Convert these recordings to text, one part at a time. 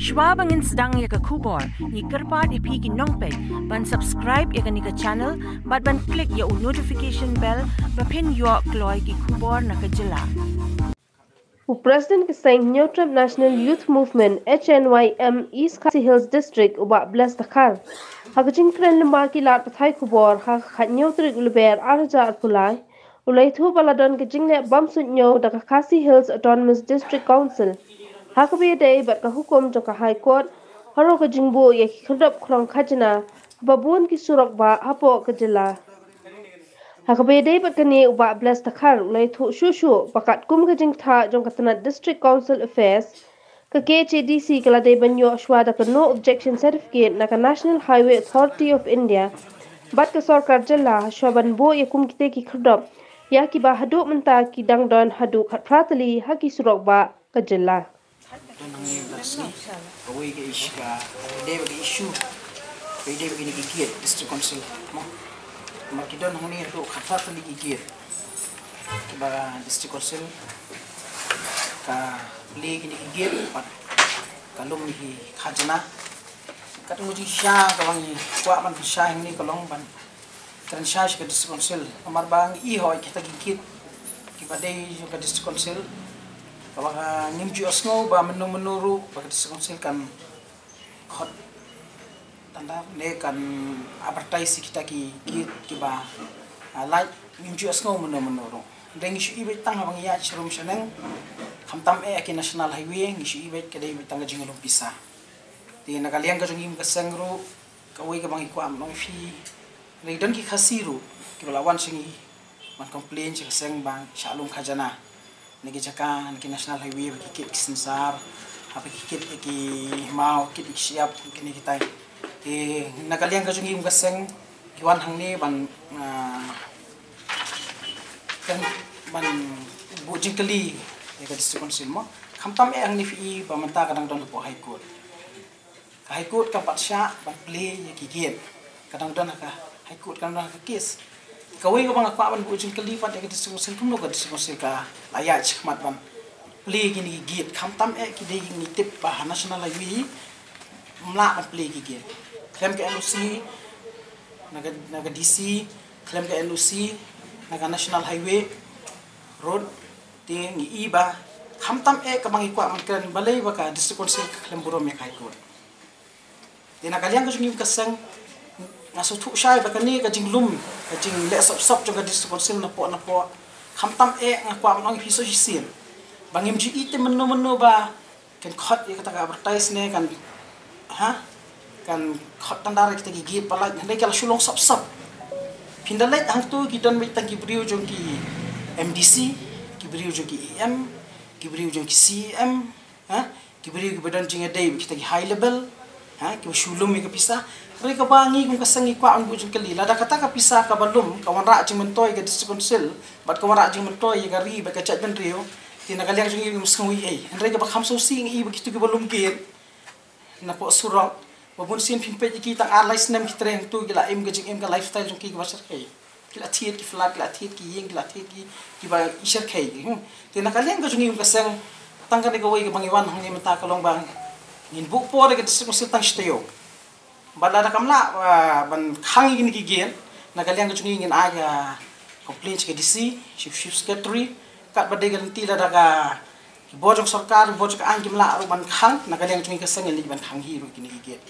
Shwa bangin sedang ya ke kubor, ni kerpat ipi ki nongpek, ban subscribe ya ke ni ke channel, ban klik ya notification bell, bapin yo kloy ki kubor na ke jela. President Kisang New Trump National Youth Movement HNYM East Khasi Hills District ubak belas Dakar. Hakajing kren lembar kilat patai kubor hak New Trik Luber Arja Pulai. Ulai thu baladon kajing le bamsut nyo daka Khasi Hills Autonomous District Council. Hakabi day bat ka hukum jaka High Court haro kajing bu ya kerdap krong khajna babun ki surok ba hapo kejela. Hakabede bat kani ubak belas Dakar ulai thu shushu bakat kum kajing tha jong katanat District Council Affairs ke KHDC kelade banyo ashwada ke no objection certificate na ka National Highway Authority of India bat ke sarkar jela shwaban bo ya kum kite ki khrdop ya ki ba haduk menta ki dangdon haduk khat pratali haki surok ba ke jela away ke issue ni gigit District Council mo makidon honi ro khatat ni gigit ba District Council ka beli ni gigit pat kalum ni khajana kat muji sha ka bangi kwa man sha ni kalong ban tran sha ke District Council amar bang I hoy kita gigit ki badai ka District Council kalau nimju asno ba menuru ba District Council kan hot tanda ne kan advertise kita ki ba like nimju asno menuru deng isu ibe tang bang ya chrum shaneng khamtam ki National Highway isu ibe ke dei tang jingolom pisa ti nakaliang ka jungim ka sangru ka wei ka bang ko am nong fi reidon ki khasiru ki lawan singi man complain si seng bang shalom khajana negi jaka ki National Highway ki sensar apa ki mau ki siap kini kita nakaliang ka jungim ka seng ki wan hang ni ban kan ban bu jingkeli ka District Council mo khamtam ang ni fi ba manta kadang don po High Court ka High Court ka patsya ban play ki git kadang don ka High Court kan ka case kawai ka mga kwaban bu jingkeli pat ka District Council kuno ka District Council ka layak chmat ban play gini git khamtam ki de ni tip ba National Highway mla ban play ki git klem ka LOC naga DC klem ka LOC naga National Highway road ting iba khamtam ka bangi kwa man kan balay ba ka District Council klem burom ya High Court tinakaliang ka jungim kasang ngaso thu shay ba kani ka jinglum ka jing le sop jong ka District Council na po khamtam nga kwa man ang hiso hisin bangim ji ite menno ba kan khot ya kata advertise ne kan kan khot tandar kita gigit palai handai kala sulong sop pindalai hang tu gidan mai tang kibriu jong ki MDC kibriu jong ki EM kibriu jong ki CM kibriu ki badan jing dai kita ki high level ki sulum mi ka pisa re ka bangi kung kasangi kwa ang bujung kali lada kata ka pisa ka balum ka wanra jing mentoy ka District Council bat ka wanra jing mentoy ka ri ba ka chat ben rio tinakaliang jing musngi re ka ba khamso sing I ba kitu ki balum kir na po surok babun sin pin pe ki tang alais nam ki treng tu gila em ka jing em ka lifestyle jong ki basar kai kila thiet ki flat kila thiet ki yeng kila thiet ki ba isher kai tinakaliang ka jing ka sang tang ka ni ka wei ka bangiwan hang ni mata ka long bang ngin bu po ka District Council tang steo balada kamla ban khang gini gigien nakaliang ka jung ngin aga complaints ke DC chief secretary kat bade ganti lada ka bojong sarkar bojong ang kimla ro ban khang nakaliang jung ka sangel ban khang hiro gini gigien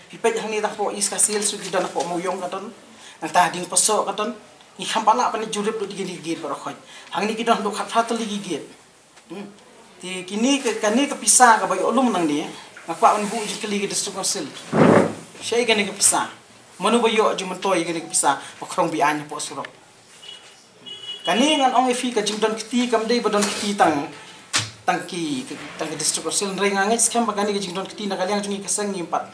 pipet hang ni ta po is ka sil su gidan po mo yong katon nang tading paso katon ni khampala pa ni jurip do gini gigien baro khoy hang ni gidan do khat fatal gigien ti kini ka pisa ka bay ulum nang ni ngakwa on bu jikeli ke District Council shay gani ka pisa manu bayo jumantoy gani ka pisa pakrong bian po surok kani ngan ong fi ka jimdon kiti kam dei badon kiti tang District Council rengangit skam bagani ka jimdon kiti nakaliang jungi kasang ngimpat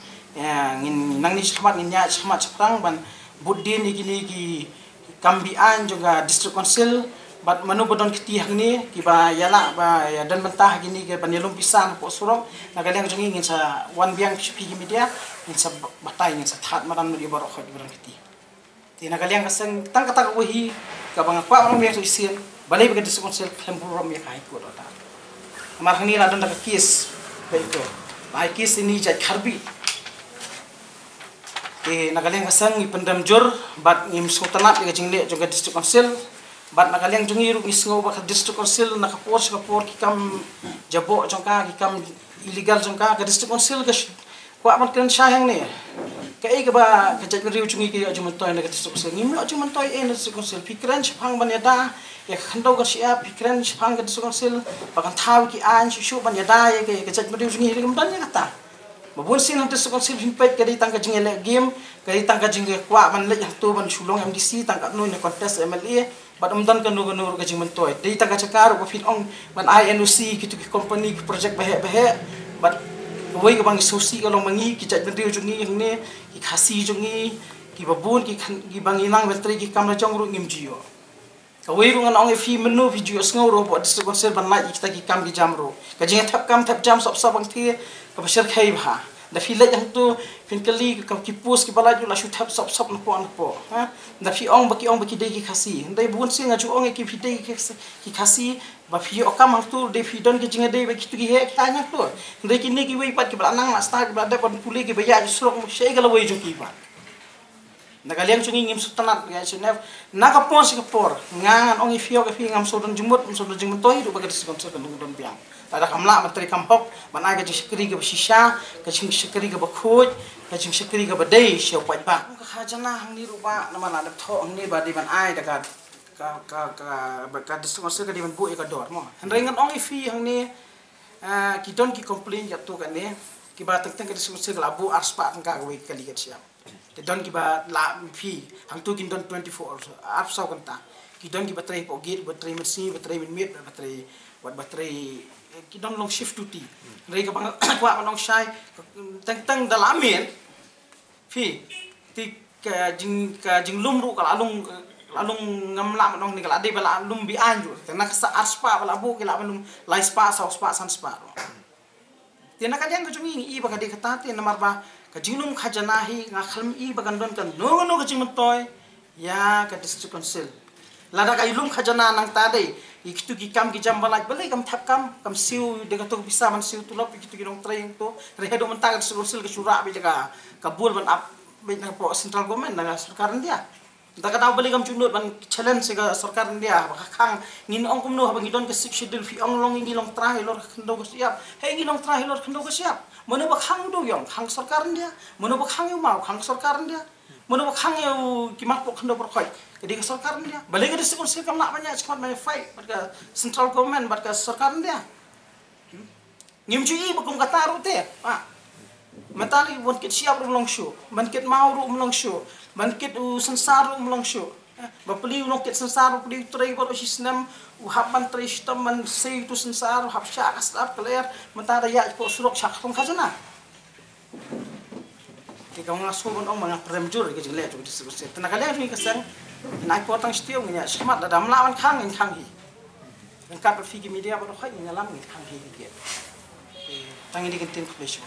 ngin nang ni chhamat ngin nya chhamat chaprang ban buddin ni gini ki kambian juga District Council bat manu badon kiti hangni ki ba yala ba ya dan mentah gini ke panelum pisang po surok nakaliang jungi ngin sa wan biang pi media ngin sa batay ngin sa that maram ni baro khot badon kiti ti nakaliang kasang tang kata ko hi ka bang kwa maram biang isin balay ba District Council klem burom ya kai ko ta amar hangni la don ka kis ba ito Baiki sini jat karbi. Nakaliang kasang ipendam jur bat ngim sultanat ga jingle juga district council bat nakaliang jungi ru ngisngo ba district council nakapor kikam jabo jongka kikam illegal jongka ga district council ga kwa man kan sayang ne kai ga ba ka jat riu jungi ki ajuman toy na district council ngim lo ajuman toy en district council pikran chphang ban yada ya khandau ga sia pikran chphang ga district council bakan thaw ki an shu ban yada ya ga jat riu jungi ri gamdan ya kata mabun sin hantu sekonsil himpet kadi tangka jingele game kadi tangka jingle kwa man le yang tu ban sulong MDC tangka nu ne kontes MLA bat umdan kan nu nur ka jingmen toy dei tangka cakar ba fit ong man INOC kitu ki company ki project bahe bat wei ka bang susi ka long mangi ki chat bentiu jungi ne ki khasi jungi ki babun ki bang inang betri ki kamra jong ru ngim jio ka wei rungan ong fi menu video sngo ro bo district council ban lai kita ki kam ki jamro ka jinga thap jam sop bang thi ka basir khai bha da fi le yang tu fin kali ka ki pus ki balai la shu thap sop no po ha da fi ong baki dei ki khasi dei bun sing aju ong ki fi dei ki khasi ba fi okam hang tu dei fi don ki jinga dei ba ki tu ki he ka nya tu dei ki ni ki wei pat ki bala nang la sta ki bala da kon puli ki ba ya surok mo shei gala wei jo ki ba nakaliang chungi ngim sutanat ya chinef nakapon si kapor ngangan ong ifio ka fi ngam sodon jumut toy du baga diskonsel kan don biang ada kamla matri kampok mana ga jikri ga shisha ka ching shikri ga bakhoj ka ching shikri ga badai shau pai ba ka khajana hang ni ruba nama na tho hang ni ba di ban ai da ka diskonsel ka di ban bu e ka dor mo hanrengan ong ifi hang ni ki don ki complain ya tu kan ne ki ba teng ka diskonsel la bu arspa ka we kali ga siap te don ki ba la fi hang tu kin don 24 ap sau kan ta ki don ki batrai po gate batrai mesin batrai mit batrai wat batrai ki don long shift duty rei ka bang kwa long shai teng dalamin fi ti ka jing lum ru ka alung ngam la nong ni ka ade bala lum bi anju tena ka sa arspa bala bu ki la lum lai spa sau spa san spa tena ka yang ka jungi i ba ka de kata te namar ba ka jingnum khajanahi nga khalm i bagan don kan no ka jingmen toy ya ka district council lada ka ilum khajana nang ta dei ikitu ki kam ki jam balai balai kam thap kam siu de ka to bisa man siu tulop ikitu ki dong train to rehedo men ta district council ka sura be jaga kabul ban up be na pro central government na sarkar dia da ka taw balai kam chunut ban challenge ga sarkar dia ba khang ngin ong kum no ha bangidon ka sik schedule fi ong long ngi long tra hilor khndo ko siap he ngi long tra hilor khndo ko siap mana ba khang do yong khang sarkar dia mana ba khang yu mau khang sarkar dia mana ba khang yu ki mak po khndo por khoi jadi ka sarkar dia balai ka district council kam nak banyak cepat mai fight bat ka central government bat ka sarkar dia ngim chu i ba kum kata ru te matali won kit siap ru long show ban kit mau ru long show ban kit u sansar ru long show ba pli u kit sansar ru pli trai bo sistem u haban trai sistem man sei tu sansar hab sha kasap clear mata ya po surok sak khong khajana ki ka nga so bon ong mga premjur ki jingle tu district tena kali ni kasang nai po tang stiu nya smat da dam la man khang in khang hi en ka pa fi ki media ba khoi nya lam ni khang hi ki tangi ni kin tin khlesh